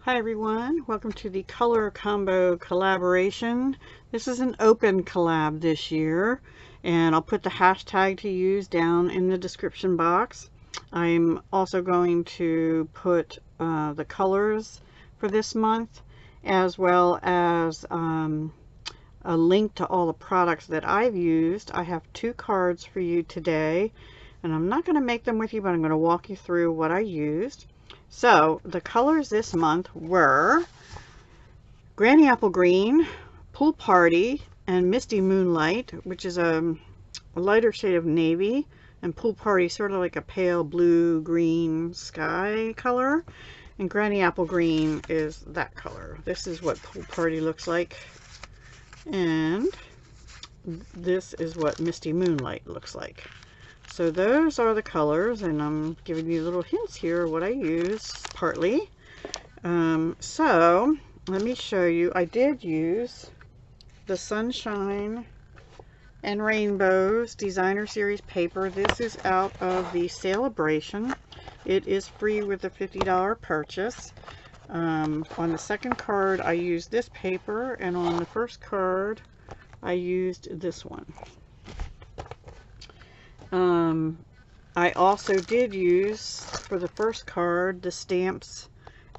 Hi everyone, welcome to the Color Combo Collaboration. This is an open collab this year, and I'll put the hashtag to use down in the description box. I'm also going to put the colors for this month, as well as a link to all the products that I've used. I have 2 cards for you today, and I'm not going to make them with you, but I'm going to walk you through what I used. So the colors this month were Granny Apple Green, Pool Party, and Misty Moonlight, which is a lighter shade of navy, and Pool Party sort of like a pale blue green sky color, and Granny Apple Green is that color. This is what Pool Party looks like, and this is what Misty Moonlight looks like. So those are the colors, and I'm giving you little hints here what I use partly. So let me show you. I did use the Sunshine and Rainbows Designer Series paper. This is out of the Sale-a-Bration. It is free with a $50 purchase. On the second card I used this paper, and on the first card I used this one. I also did use, for the first card, the stamps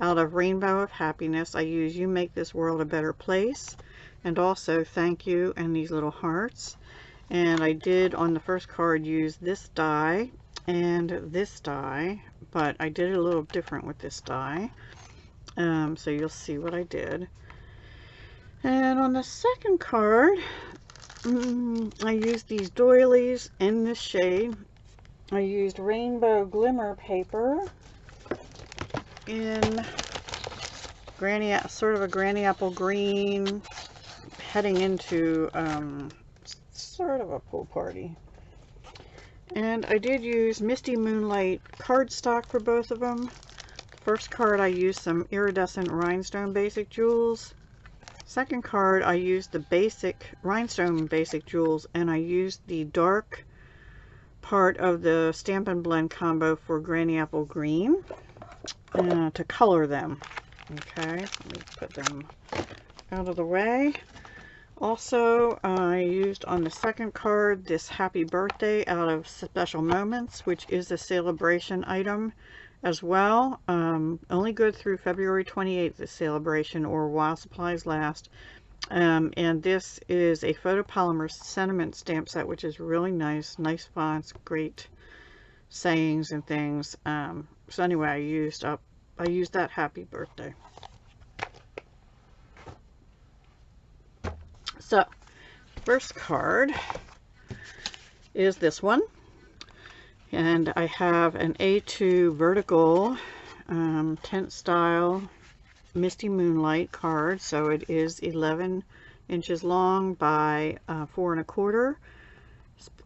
out of Rainbow of Happiness. I use You Make This World a Better Place, and also Thank You, and these little hearts. And I did, on the first card, use this die and this die, but I did it a little different with this die. So you'll see what I did. And on the second card, I used these doilies in this shade. I used Rainbow Glimmer paper in sort of a Granny Apple Green, heading into sort of a Pool Party. And I did use Misty Moonlight cardstock for both of them. The first card I used some iridescent rhinestone basic jewels. Second card I used the basic rhinestone basic jewels, and I used the dark part of the Stampin' Blend combo for Granny Apple Green to color them. Okay, let me put them out of the way. Also, I used on the second card this Happy Birthday out of Special Moments, which is a Sale-a-Bration item as well. Only good through February 28th, the Sale-a-Bration, or while supplies last. And this is a photopolymer sentiment stamp set, which is really nice fonts, great sayings and things. So anyway, I used that Happy Birthday. So first card is this one, and I have an A2 vertical tent style Misty Moonlight card. So it is 11 inches long by 4 1/4,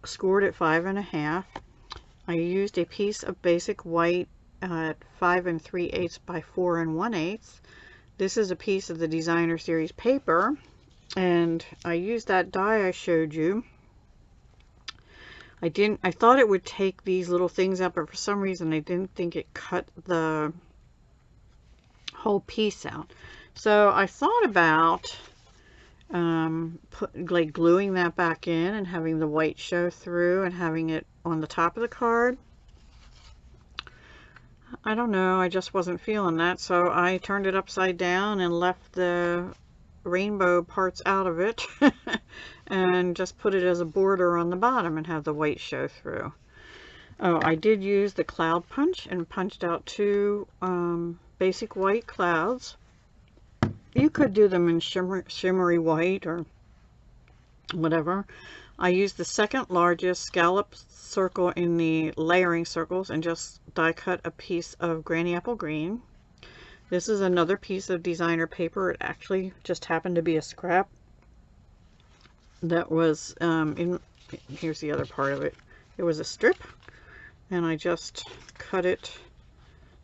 scored at 5 1/2. I used a piece of basic white at 5 3/8 by 4 1/8. This is a piece of the Designer Series paper, and I used that die I showed you. I thought it would take these little things out, but for some reason I didn't think it cut the whole piece out. So I thought about gluing that back in and having the white show through and having it on the top of the card. I don't know, I just wasn't feeling that, so I turned it upside down and left the rainbow parts out of it and just put it as a border on the bottom and have the white show through. Oh, I did use the cloud punch and punched out 2 basic white clouds. You could do them in shimmery white or whatever. I used the second largest scallop circle in the layering circles and just die cut a piece of Granny Apple Green. This is another piece of designer paper. It actually just happened to be a scrap that was here's the other part of it. It was a strip, and I just cut it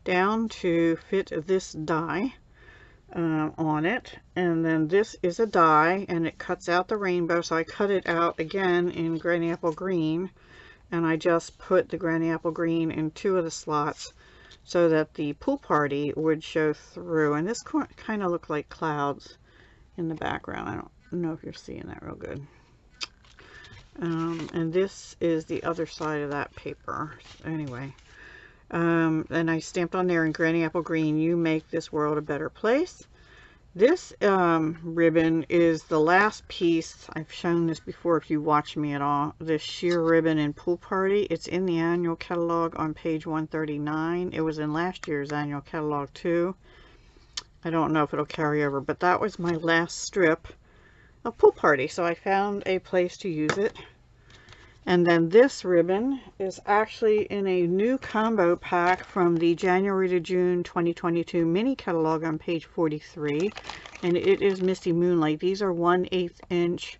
down to fit this die on it. And then this is a die, and it cuts out the rainbow, so I cut it out again in Granny Apple Green, and I just put the Granny Apple Green in 2 of the slots so that the pool party would show through. And this kind of looked like clouds in the background. I don't know if you're seeing that real good. And this is the other side of that paper. Anyway, and I stamped on there in Granny Apple Green, "You make this world a better place." This ribbon is the last piece. I've shown this before if you watch me at all. This sheer ribbon in Pool Party. It's in the annual catalog on page 139. It was in last year's annual catalog too. I don't know if it'll carry over, but that was my last strip of Pool Party, so I found a place to use it. And then this ribbon is actually in a new combo pack from the January to June 2022 mini catalog on page 43, and it is Misty Moonlight. These are 1/8 inch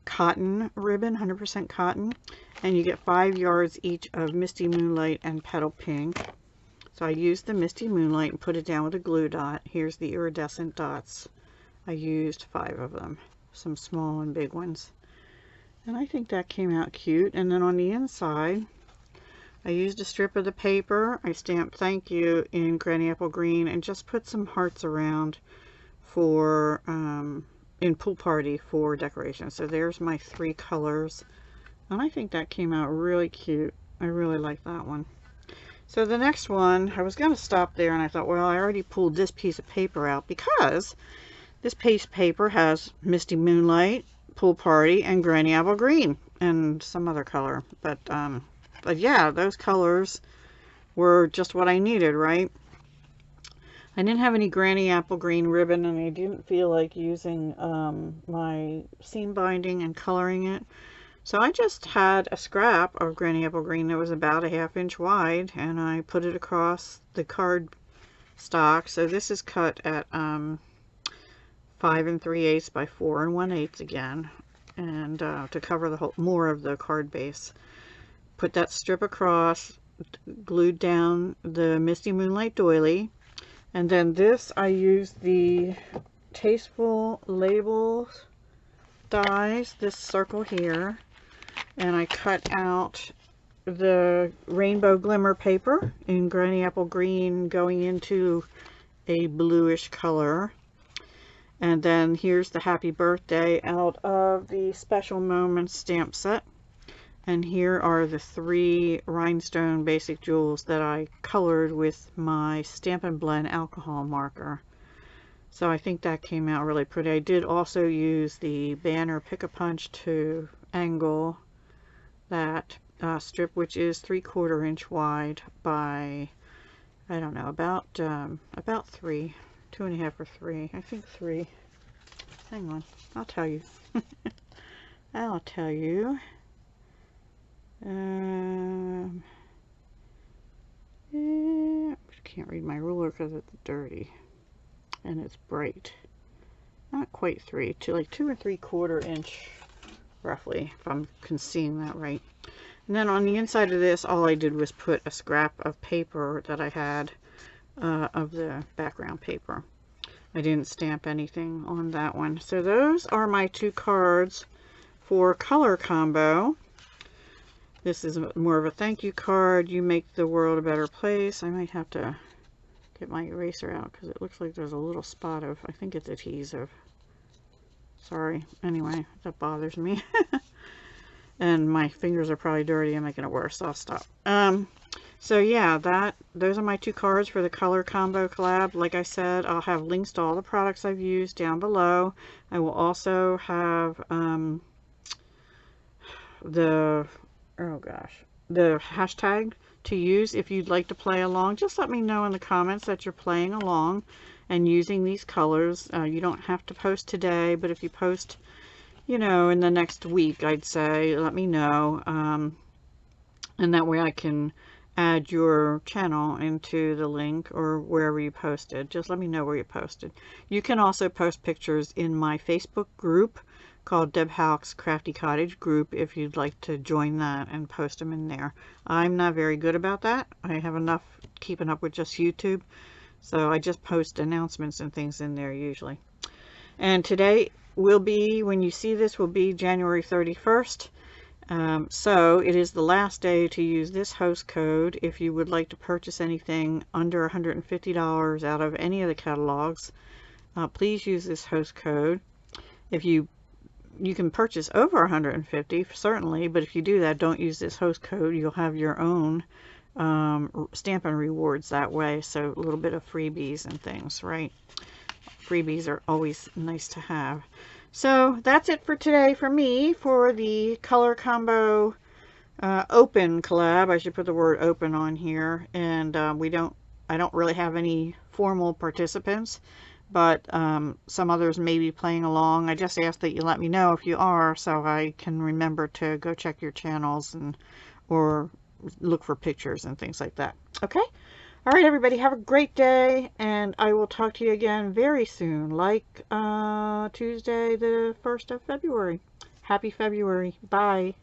cotton ribbon, 100% cotton, and you get 5 yards each of Misty Moonlight and Petal Pink. So I used the Misty Moonlight and put it down with a glue dot. Here's the iridescent dots. I used 5 of them, some small and big ones. And I think that came out cute. And then on the inside, I used a strip of the paper. I stamped "Thank You" in Granny Apple Green and just put some hearts around for, in Pool Party for decoration. So there's my 3 colors. And I think that came out really cute. I really like that one. So the next one, I was going to stop there and I thought, well, I already pulled this piece of paper out because this piece of paper has Misty Moonlight, Pool Party, and Granny Apple Green, and some other color. But yeah, those colors were just what I needed, right? I didn't have any Granny Apple Green ribbon, and I didn't feel like using my seam binding and coloring it. So I just had a scrap of Granny Apple Green that was about a 1/2 inch wide, and I put it across the card stock. So this is cut at 5 3/8 by 4 1/8 again, and to cover the whole, more of the card base. Put that strip across, glued down the Misty Moonlight doily, and then this I used the Tasteful Labels dies, this circle here, and I cut out the Rainbow Glimmer paper in Granny Apple Green going into a bluish color. And then here's the Happy Birthday out of the Special Moments stamp set. And here are the 3 rhinestone basic jewels that I colored with my Stampin' Blend alcohol marker. So I think that came out really pretty. I did also use the banner Pick-a-Punch to angle that strip, which is 3/4 inch wide by, I don't know, about 3. 2.5 or 3. I think 3. Hang on, I'll tell you. I'll tell you. I can't read my ruler because it's dirty and it's bright. Not quite 3, like 2 3/4 inch, roughly, if I'm seeing that right. And then on the inside of this, all I did was put a scrap of paper that I had of the background paper. I didn't stamp anything on that one. So those are my 2 cards for Color Combo. This is more of a thank you card. "You make the world a better place." I might have to get my eraser out because it looks like there's a little spot of, I think it's adhesive. Sorry. Anyway, that bothers me. And my fingers are probably dirty. I'm making it worse, so I'll stop. So yeah, those are my 2 cards for the Color Combo Collab. Like I said, I'll have links to all the products I've used down below. I will also have the hashtag to use if you'd like to play along. Just let me know in the comments that you're playing along and using these colors. You don't have to post today, but if you post, you know, in the next week, I'd say, let me know. And that way I can add your channel into the link or wherever you posted. Just let me know where you posted. You can also post pictures in my Facebook group called Deb Houck's Crafty Cottage group if you'd like to join that and post them in there. I'm not very good about that. I have enough keeping up with just YouTube, so I just post announcements and things in there usually. And today will be, when you see this, will be January 31st. So it is the last day to use this host code if you would like to purchase anything under $150 out of any of the catalogs. Please use this host code. If you can purchase over 150 certainly, but if you do that, don't use this host code. You'll have your own Stampin' rewards that way, so a little bit of freebies and things, right? Freebies are always nice to have. So that's it for today for me for the Color Combo Open collab. I should put the word open on here. And I don't really have any formal participants, but some others may be playing along. I just ask that you let me know if you are, so I can remember to go check your channels or look for pictures and things like that. Okay? All right, everybody, have a great day, and I will talk to you again very soon, like Tuesday, the 1st of February. Happy February. Bye.